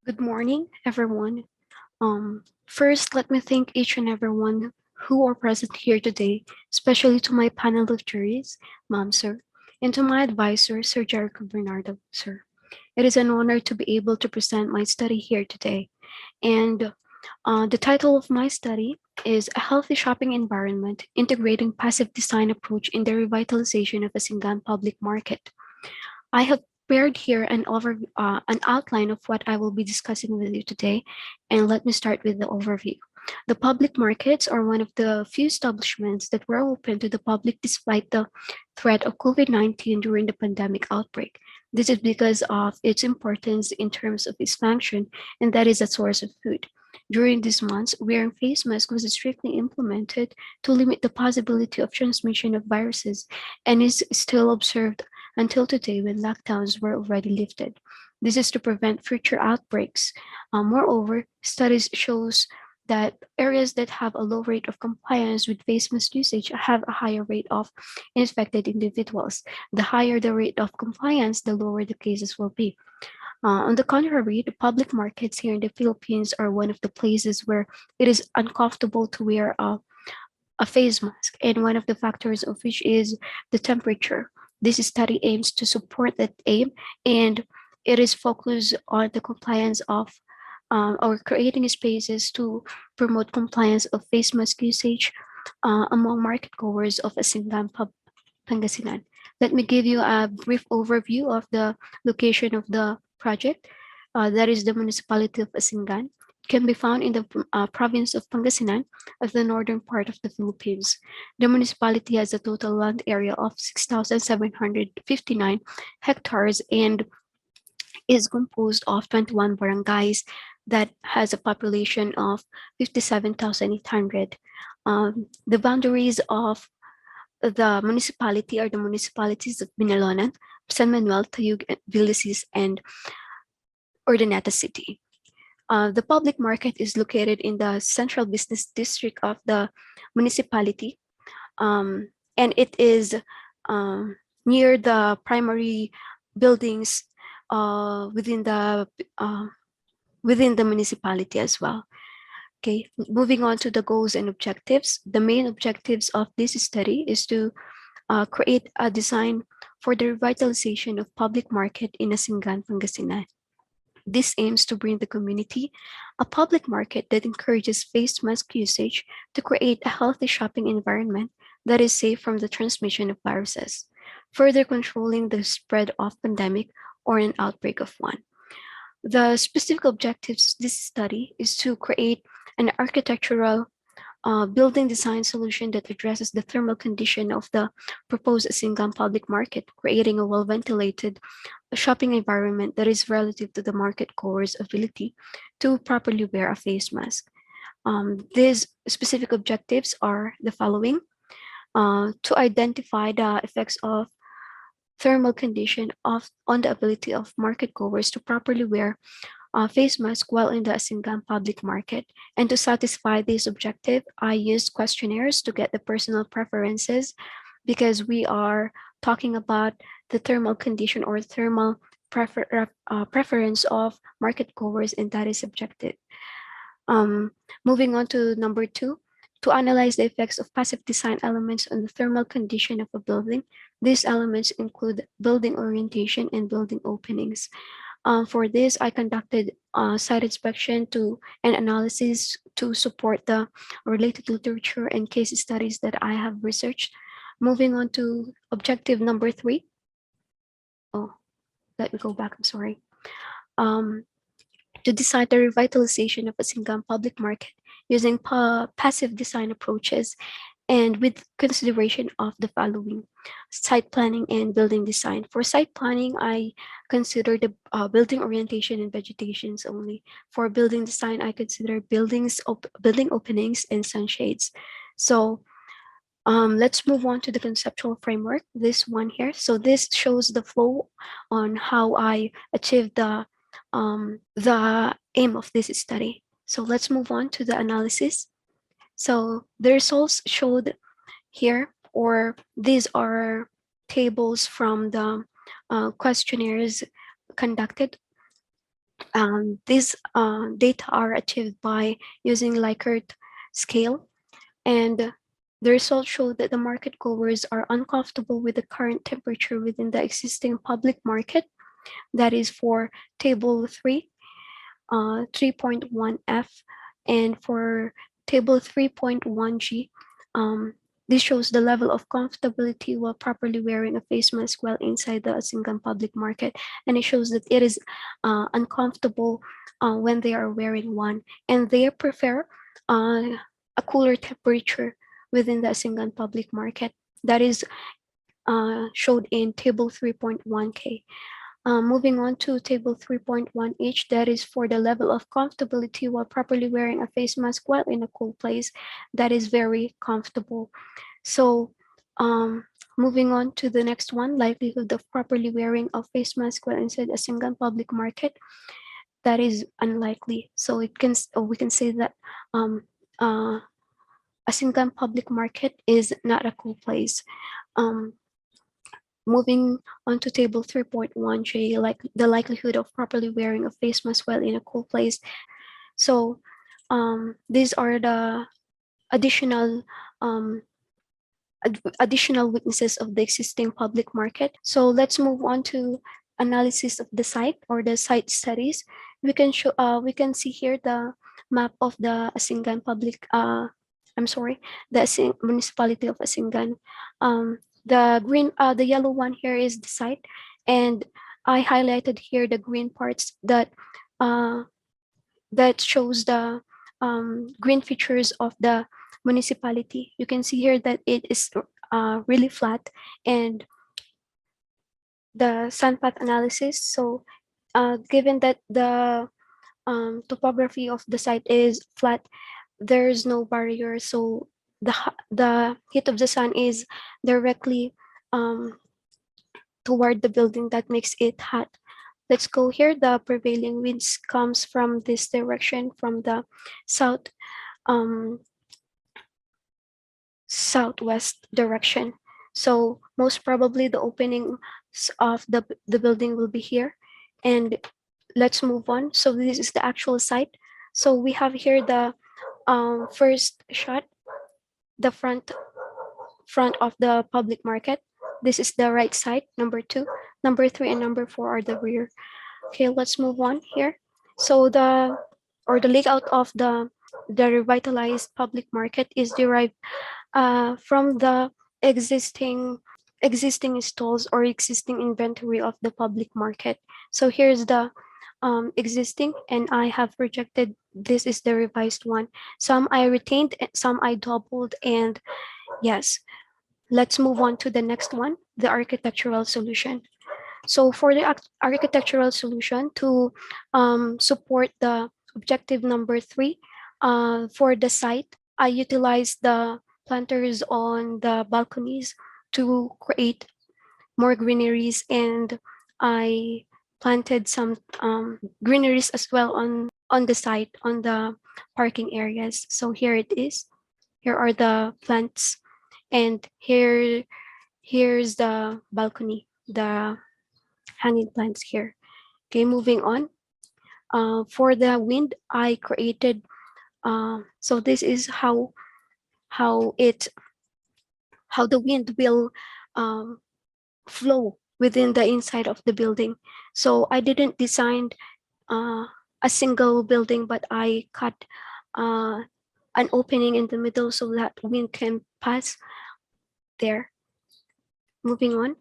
Good morning, everyone. First, let me thank each and everyone who are present here today, especially to my panel of juries, Ma'am, sir, and to my advisor, Sir Jericho Bernardo, sir. It is an honor to be able to present my study here today. And the title of my study is A Healthy Shopping Environment, Integrating Passive Design Approach in the Revitalization of Asingan Public Market. I have prepared here an outline of what I will be discussing with you today, and let me start with the overview. The public markets are one of the few establishments that were open to the public despite the threat of COVID-19 during the pandemic outbreak. This is because of its importance in terms of its function, and that is a source of food. During these months, wearing face masks was strictly implemented to limit the possibility of transmission of viruses and is still observed until today when lockdowns were already lifted. This is to prevent future outbreaks. Moreover, studies shows that areas that have a low rate of compliance with face mask usage have a higher rate of infected individuals. The higher the rate of compliance, the lower the cases will be. On the contrary, the public markets here in the Philippines are one of the places where it is uncomfortable to wear a face mask, and one of the factors of which is the temperature. This study aims to support that aim, and it is focused on the compliance of or creating spaces to promote compliance of face mask usage among market goers of Asingan, Pangasinan. Let me give you a brief overview of the location of the project. That is the municipality of Asingan. It can be found in the province of Pangasinan of the northern part of the Philippines. The municipality has a total land area of 6,759 hectares and is composed of 21 barangays that has a population of 57,800. The boundaries of the municipality are the municipalities of Binalonan, San Manuel, Tayug, Vilisis, and Urdaneta City. The public market is located in the central business district of the municipality, and it is near the primary buildings within the municipality as well. Okay, moving on to the goals and objectives. The main objectives of this study is to create a design for the revitalization of public market in Asingan, Pangasinan. This aims to bring the community a public market that encourages face mask usage to create a healthy shopping environment that is safe from the transmission of viruses, further controlling the spread of pandemic or an outbreak of one. The specific objectives of this study is to create an architectural building design solution that addresses the thermal condition of the proposed Asingan public market, creating a well-ventilated shopping environment that is relative to the market goer's ability to properly wear a face mask. These specific objectives are the following: to identify the effects of thermal condition on the ability of market goers to properly wear face mask while in the Asingan public market. And to satisfy this objective, I used questionnaires to get the personal preferences because we are talking about the thermal condition or thermal preference of market goers, and that is subjective. Moving on to number 2, to analyze the effects of passive design elements on the thermal condition of a building. These elements include building orientation and building openings. For this, I conducted site inspection and analysis to support the related literature and case studies that I have researched. Moving on to objective number 3. Oh, let me go back, I'm sorry. To design the revitalization of a Asingan public market using passive design approaches and with consideration of the following: site planning and building design. For site planning, I consider the building orientation and vegetations only. For building design, I consider building openings and sunshades. So let's move on to the conceptual framework, this one here. So this shows the flow on how I achieved the aim of this study. So let's move on to the analysis. So the results showed here, or these are tables from the questionnaires conducted These data are achieved by using Likert scale, and the results show that the market goers are uncomfortable with the current temperature within the existing public market. That is for table 3, 3.1F, and for table 3.1G, um, this shows the level of comfortability while properly wearing a face mask while inside the Asingan public market. And it shows that it is uncomfortable when they are wearing one, and they prefer a cooler temperature within the Asingan public market. That is showed in table 3.1K. Moving on to table 3.1H, that is for the level of comfortability while properly wearing a face mask while in a cool place. That is very comfortable. So moving on to the next one, likelihood of properly wearing a face mask while inside a single public market. That is unlikely. So we can say that um, uh, a single public market is not a cool place. Um, Moving on to table 3.1J, like the likelihood of properly wearing a face mask while in a cool place. So these are the additional um, additional weaknesses of the existing public market. So let's move on to analysis of the site or the site studies. We can see here the map of the Asingan public. I'm sorry, the municipality of Asingan. The yellow one here is the site, and I highlighted here the green parts uh, that shows the green features of the municipality. You can see here that it is really flat, and the sandpath analysis. So given that the topography of the site is flat, there is no barrier. So the heat of the sun is directly um, toward the building that makes it hot. Let's go here. The prevailing winds comes from this direction, from the south um, southwest direction. So most probably the opening of the building will be here. And let's move on. So this is the actual site. So we have here the first shot, the front of the public market. This is the right side, number 2. Number 3 and number 4 are the rear. Okay, let's move on here. So the layout of the revitalized public market is derived from the existing existing stalls or existing inventory of the public market. So here's the existing, and I have projected this is the revised one. Some I retained, some I doubled, and yes. Let's move on to the next one, the architectural solution. So for the architectural solution to support the objective number 3 for the site, I utilized the planters on the balconies to create more greeneries, and I planted some greeneries as well on the site, on the parking areas. So here it is. Here are the plants, and here's the balcony, the hanging plants here. Okay, moving on. For the wind, I created. So this is how it how the wind will um, flow within the inside of the building. So I didn't design uh, a single building, but I cut uh, an opening in the middle so that wind can pass there. Moving on.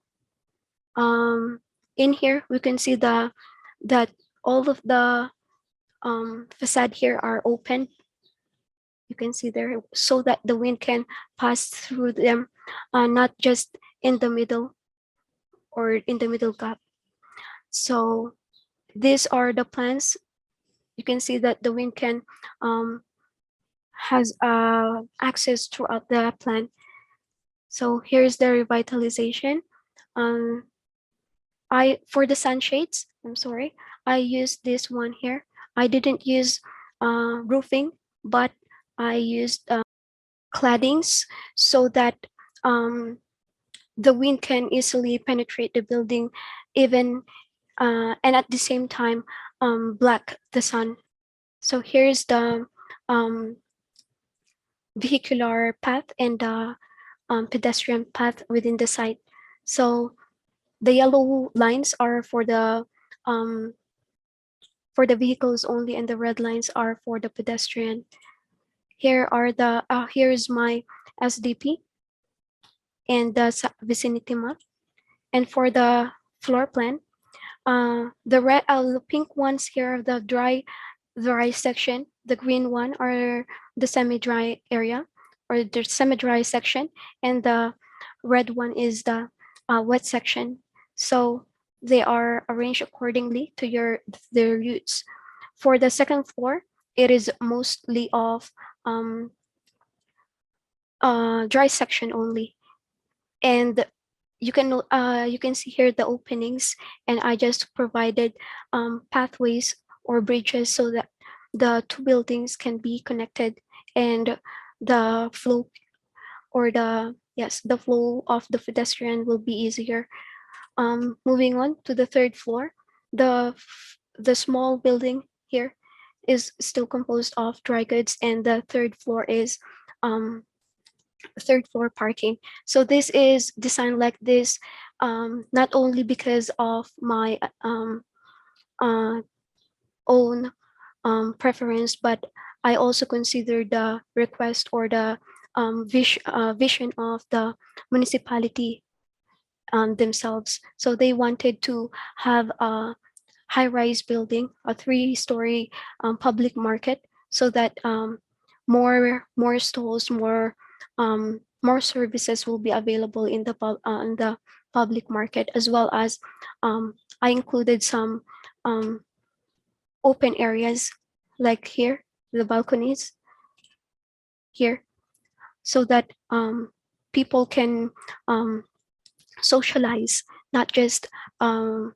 In here, we can see that all of the facade here are open. You can see there, so that the wind can pass through them, not just in the middle or in the middle gap. So these are the plans. You can see that the wind can has access throughout the plan. So here's the revitalization. Um, I for the sunshades, I'm sorry, I used this one here. I didn't use roofing, but I used claddings so that um, the wind can easily penetrate the building, even and at the same time black the sun. So here's the vehicular path and the pedestrian path within the site. So the yellow lines are um, for the vehicles only, and the red lines are for the pedestrian. Here's my SDP and the vicinity map. And for the floor plan, the pink ones here are the dry section. The green one are the semi-dry area or the semi-dry section, and the red one is the wet section. So they are arranged accordingly to their routes. For the second floor, it is mostly of um, dry section only, and you can see here the openings, and I just provided pathways or bridges so that the two buildings can be connected, and the flow or the flow of the pedestrian will be easier. Moving on to the third floor, the small building here is still composed of dry goods, and the um, third floor parking. So this is designed like this, not only because of my uh, own preference, but I also consider the request or the vision of the municipality themselves. So they wanted to have a high-rise building, a three-story public market, so that more stalls, more services will be available in the public market, as well as I included some um, open areas like here, the balconies here, so that people can um, socialize, not just um,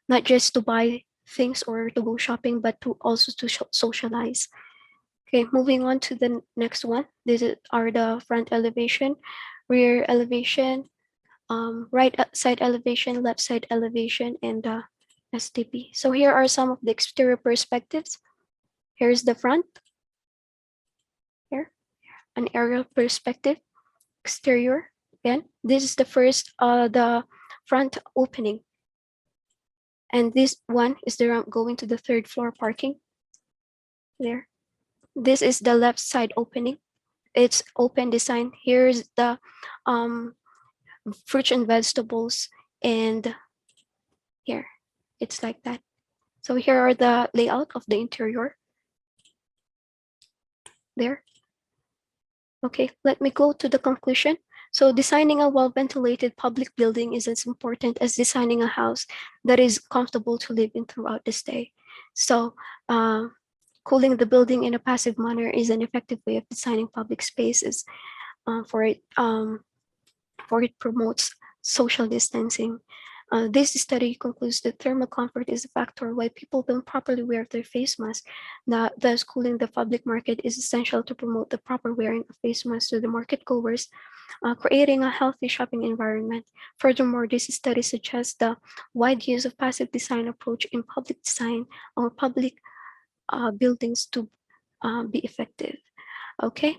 not just to buy things or to go shopping, but to also to socialize. Okay, moving on to the next one. Are the front elevation, rear elevation, right side elevation, left side elevation, and STP. So here are some of the exterior perspectives. Here's the front. Here, an aerial perspective. Exterior. Again, this is the front opening. And this one is the ramp going to the third floor parking. There. This is the left side opening. It's open design. Here's the um, fruits and vegetables, and here, it's like that. So here are the layout of the interior. There. Okay, let me go to the conclusion. So designing a well-ventilated public building is as important as designing a house that is comfortable to live in throughout the stay. So cooling the building in a passive manner is an effective way of designing public spaces for it promotes social distancing. This study concludes that thermal comfort is a factor why people don't properly wear their face mask. Thus, cooling the public market is essential to promote the proper wearing of face masks to the market goers, creating a healthy shopping environment. Furthermore, this study suggests the wide use of passive design approach in public design or public buildings to be effective. Okay,